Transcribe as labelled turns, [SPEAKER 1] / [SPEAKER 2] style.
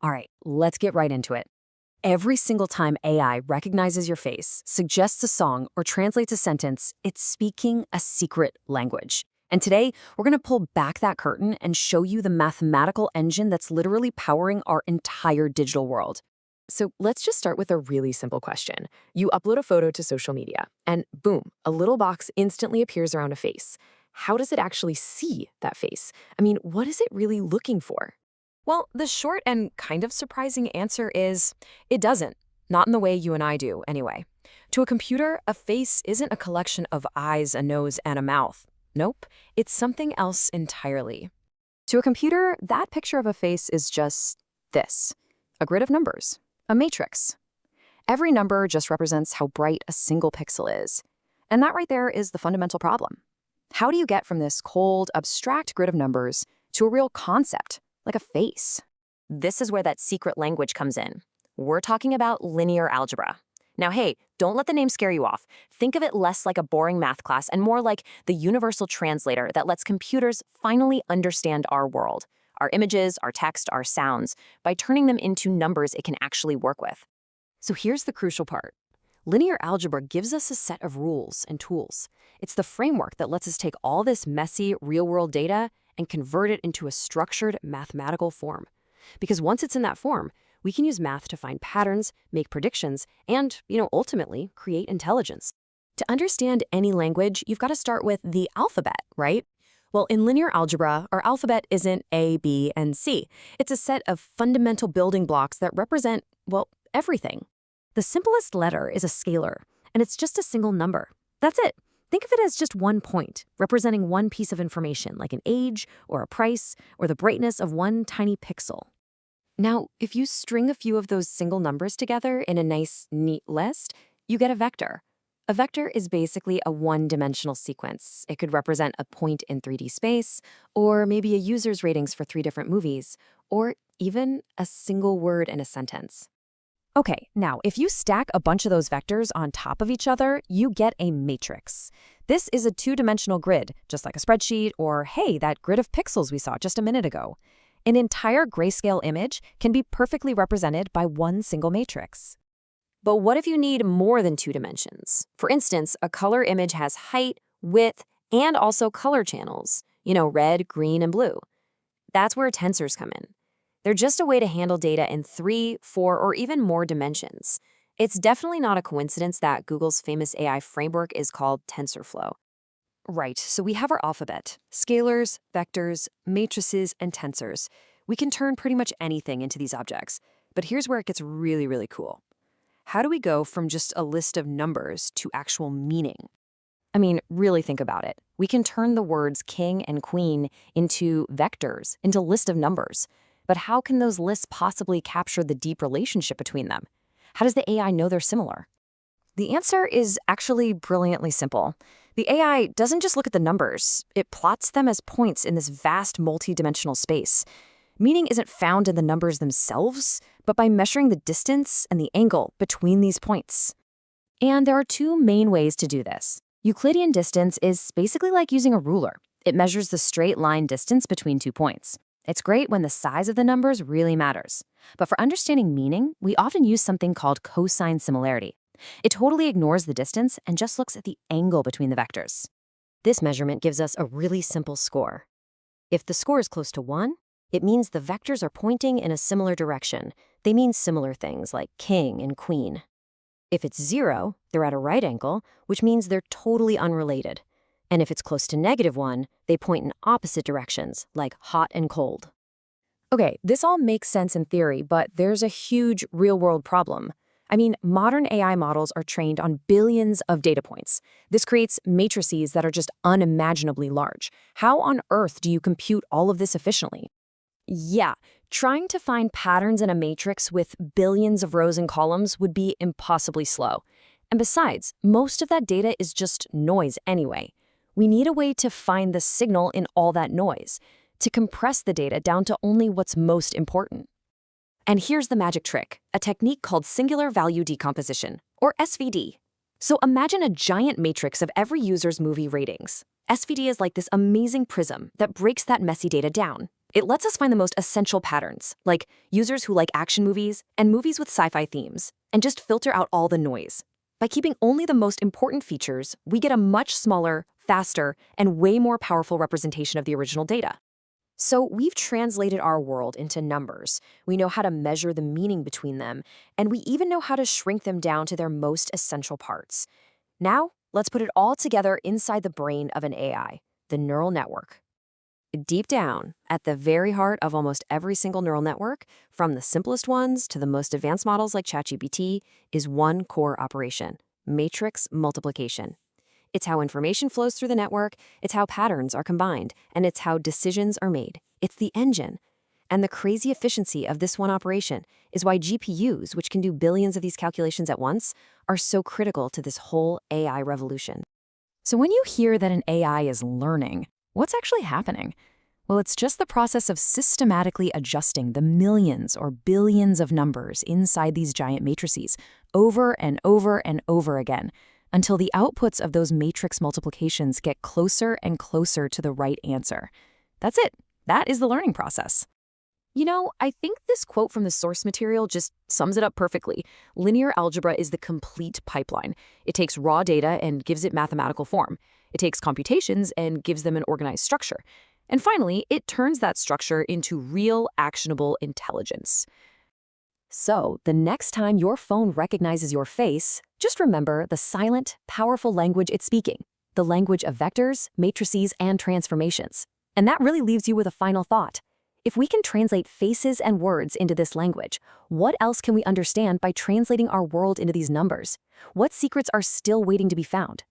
[SPEAKER 1] All right, let's get right into it. Every single time AI recognizes your face, suggests a song, or translates a sentence, it's speaking a secret language. And today, we're going to pull back that curtain and show you the mathematical engine that's literally powering our entire digital world. So let's just start with a really simple question. You upload a photo to social media, and boom, a little box instantly appears around a face. How does it actually see that face? I mean, what is it really looking for? Well, the short and kind of surprising answer is it doesn't. Not in the way you and I do, anyway. To a computer, a face isn't a collection of eyes, a nose, and a mouth. Nope, it's something else entirely. To a computer, that picture of a face is just this: a grid of numbers, a matrix. Every number just represents how bright a single pixel is. And that right there is the fundamental problem. How do you get from this cold, abstract grid of numbers to a real concept, like a face?
[SPEAKER 2] This is where that secret language comes in. We're talking about linear algebra. Now, hey, don't let the name scare you off. Think of it less like a boring math class and more like the universal translator that lets computers finally understand our world, our images, our text, our sounds, by turning them into numbers it can actually work with.
[SPEAKER 1] So here's the crucial part. Linear algebra gives us a set of rules and tools. It's the framework that lets us take all this messy, real-world data and convert it into a structured mathematical form. Because once it's in that form, we can use math to find patterns, make predictions, and, ultimately create intelligence. To understand any language, you've got to start with the alphabet, right? Well, in linear algebra, our alphabet isn't A, B, and C. It's a set of fundamental building blocks that represent, well, everything. The simplest letter is a scalar, and it's just a single number. That's it. Think of it as just one point, representing one piece of information, like an age, or a price, or the brightness of one tiny pixel. Now, if you string a few of those single numbers together in a nice, neat list, you get a vector. A vector is basically a one-dimensional sequence. It could represent a point in 3D space, or maybe a user's ratings for 3 different movies, or even a single word in a sentence. Okay, now, if you stack a bunch of those vectors on top of each other, you get a matrix. This is a 2-dimensional grid, just like a spreadsheet, or hey, that grid of pixels we saw just a minute ago. An entire grayscale image can be perfectly represented by one single matrix.
[SPEAKER 2] But what if you need more than 2 dimensions? For instance, a color image has height, width, and also color channels. Red, green, and blue. That's where tensors come in. They're just a way to handle data in 3, 4, or even more dimensions. It's definitely not a coincidence that Google's famous AI framework is called TensorFlow.
[SPEAKER 1] Right, so we have our alphabet: scalars, vectors, matrices, and tensors. We can turn pretty much anything into these objects. But here's where it gets really, really cool. How do we go from just a list of numbers to actual meaning? I mean, really think about it. We can turn the words king and queen into vectors, into a list of numbers. But how can those lists possibly capture the deep relationship between them? How does the AI know they're similar? The answer is actually brilliantly simple. The AI doesn't just look at the numbers. It plots them as points in this vast multi-dimensional space. Meaning isn't found in the numbers themselves, but by measuring the distance and the angle between these points. And there are 2 main ways to do this. Euclidean distance is basically like using a ruler. It measures the straight line distance between 2 points. It's great when the size of the numbers really matters. But for understanding meaning, we often use something called cosine similarity. It totally ignores the distance and just looks at the angle between the vectors. This measurement gives us a really simple score. If the score is close to 1, it means the vectors are pointing in a similar direction. They mean similar things like king and queen. If it's 0, they're at a right angle, which means they're totally unrelated. And if it's close to -1, they point in opposite directions, like hot and cold. Okay, this all makes sense in theory, but there's a huge real-world problem. I mean, modern AI models are trained on billions of data points. This creates matrices that are just unimaginably large. How on earth do you compute all of this efficiently? Yeah, trying to find patterns in a matrix with billions of rows and columns would be impossibly slow. And besides, most of that data is just noise anyway. We need a way to find the signal in all that noise, to compress the data down to only what's most important. And here's the magic trick, a technique called singular value decomposition, or SVD. So imagine a giant matrix of every user's movie ratings. SVD is like this amazing prism that breaks that messy data down. It lets us find the most essential patterns, like users who like action movies and movies with sci-fi themes, and just filter out all the noise. By keeping only the most important features, we get a much smaller, faster, and way more powerful representation of the original data. So we've translated our world into numbers. We know how to measure the meaning between them, and we even know how to shrink them down to their most essential parts. Now, let's put it all together inside the brain of an AI, the neural network. Deep down, at the very heart of almost every single neural network, from the simplest ones to the most advanced models like ChatGPT, is one core operation: matrix multiplication. It's how information flows through the network, it's how patterns are combined, and it's how decisions are made. It's the engine. And the crazy efficiency of this one operation is why GPUs, which can do billions of these calculations at once, are so critical to this whole AI revolution. So when you hear that an AI is learning, what's actually happening? Well, it's just the process of systematically adjusting the millions or billions of numbers inside these giant matrices over and over and over again, until the outputs of those matrix multiplications get closer and closer to the right answer. That's it. That is the learning process. You know, I think this quote from the source material just sums it up perfectly. Linear algebra is the complete pipeline. It takes raw data and gives it mathematical form. It takes computations and gives them an organized structure. And finally, it turns that structure into real, actionable intelligence. So, the next time your phone recognizes your face, just remember the silent, powerful language it's speaking, the language of vectors, matrices, and transformations. And that really leaves you with a final thought. If we can translate faces and words into this language, what else can we understand by translating our world into these numbers? What secrets are still waiting to be found?